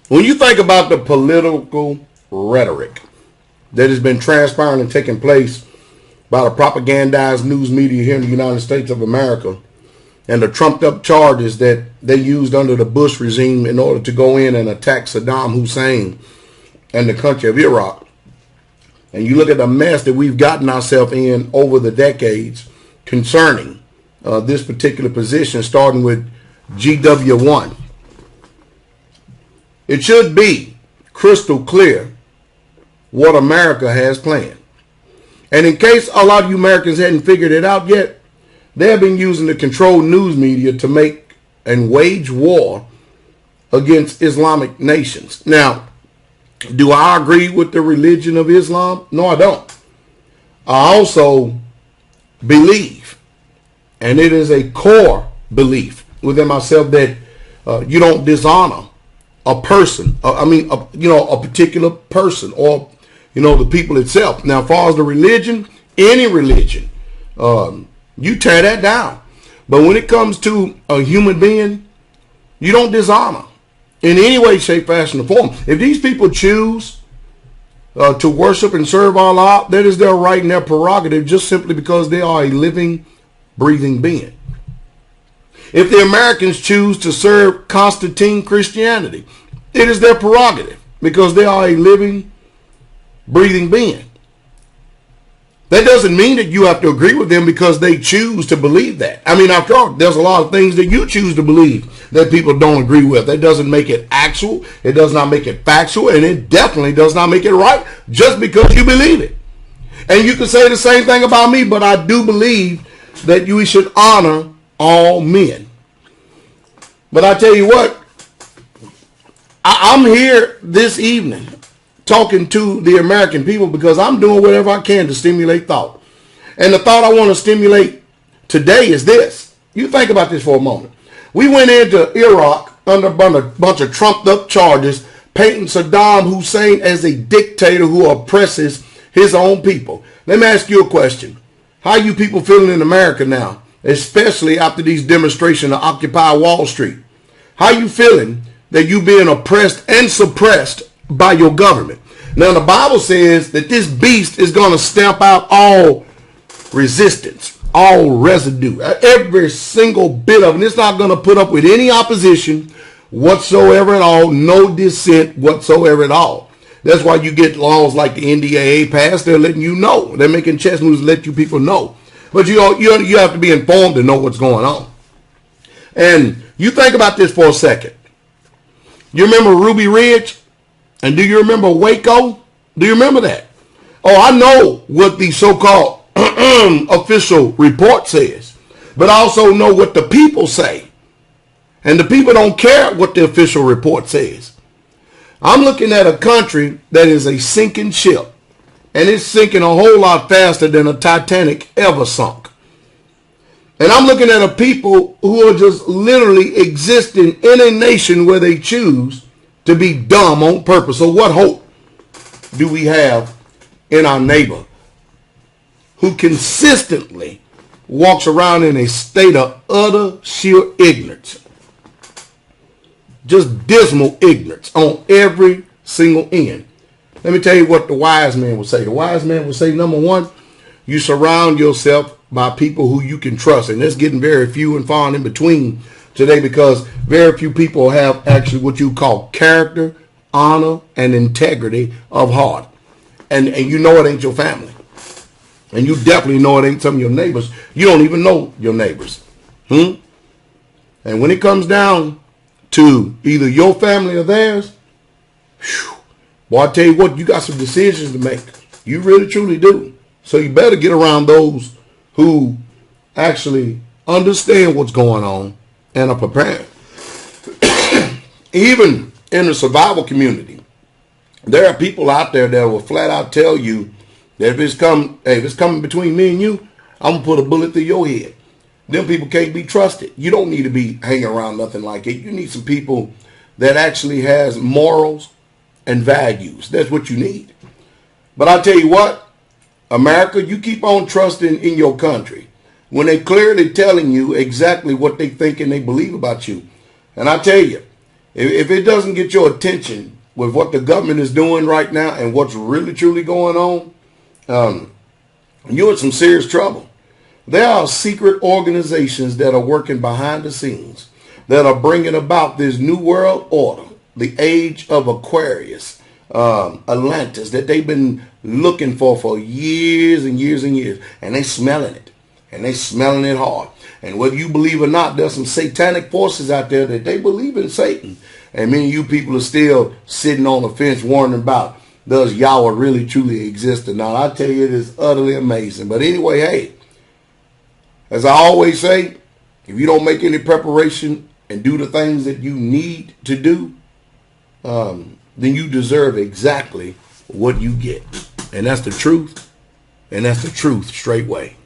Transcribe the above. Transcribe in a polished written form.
When you think about the political rhetoric that has been transpiring and taking place by the propagandized news media here in the United States of America, and the trumped up charges that they used under the Bush regime in order to go in and attack Saddam Hussein and the country of Iraq, and you look at the mess that we've gotten ourselves in over the decades concerning this particular position, starting with GW1, it should be crystal clear what America has planned. And in case a lot of you Americans hadn't figured it out yet, they have been using the controlled news media to make and wage war against Islamic nations. Now, do I agree with the religion of Islam? No, I don't. I also believe, and it is a core belief within myself, that you don't dishonor a person. A particular person, or the people itself. Now, as far as the religion, any religion, you tear that down. But when it comes to a human being, you don't dishonor in any way, shape, fashion, or form. If these people choose to worship and serve Allah, that is their right and their prerogative, just simply because they are a living, breathing being. If the Americans choose to serve Constantine Christianity, it is their prerogative, because they are a living, breathing being. That doesn't mean that you have to agree with them because they choose to believe that. I mean, after all, there's a lot of things that you choose to believe that people don't agree with. That doesn't make it actual. It does not make it factual. And it definitely does not make it right just because you believe it. And you can say the same thing about me, but I do believe that we should honor all men. But I tell you what, I'm here this evening talking to the American people because I'm doing whatever I can to stimulate thought. And the thought I want to stimulate today is this. You think about this for a moment. We went into Iraq under a bunch of trumped up charges, painting Saddam Hussein as a dictator who oppresses his own people. Let me ask you a question. How are you people feeling in America now, especially after these demonstrations to Occupy Wall Street? How are you feeling that you being oppressed and suppressed by your government? Now, the Bible says that this beast is going to stamp out all resistance, all residue, every single bit of it. And it's not going to put up with any opposition whatsoever at all, no dissent whatsoever at all. That's why you get laws like the NDAA passed. They're letting you know. They're making chess moves to let you people know. But you have to be informed to know what's going on. And you think about this for a second. You remember Ruby Ridge? And do you remember Waco? Do you remember that? Oh, I know what the so-called official report says. But I also know what the people say. And the people don't care what the official report says. I'm looking at a country that is a sinking ship. And it's sinking a whole lot faster than a Titanic ever sunk. And I'm looking at a people who are just literally existing in a nation where they choose to be dumb on purpose. So what hope do we have in our neighbor who consistently walks around in a state of utter sheer ignorance? Just dismal ignorance on every single end. Let me tell you what the wise man would say. The wise man would say, number one, you surround yourself by people who you can trust. And that's getting very few and far in between today, because very few people have actually what you call character, honor, and integrity of heart. And you know it ain't your family. And you definitely know it ain't some of your neighbors. You don't even know your neighbors. And when it comes down to either your family or theirs, boy, I tell you what, you got some decisions to make. You really, truly do. So you better get around those who actually understand what's going on and are prepared. Even in the survival community, there are people out there that will flat out tell you that if it's coming between me and you, I'm going to put a bullet through your head. Them people can't be trusted. You don't need to be hanging around nothing like it. You need some people that actually has morals and values. That's what you need. But I tell you what, America, you keep on trusting in your country when they clearly telling you exactly what they think and they believe about you. And I tell you, If it doesn't get your attention with what the government is doing right now and what's really truly going on, you're in some serious trouble. There are secret organizations that are working behind the scenes that are bringing about this new world order, the age of Aquarius, Atlantis, that they've been looking for years and years and years. And they smelling it. And they smelling it hard. And whether you believe or not, there's some satanic forces out there that they believe in Satan. And many of you people are still sitting on the fence wondering about, does Yahweh really truly exist or not? I tell you, it is utterly amazing. But anyway, hey, as I always say, if you don't make any preparation and do the things that you need to do, then you deserve exactly what you get. And that's the truth. And that's the truth straightway.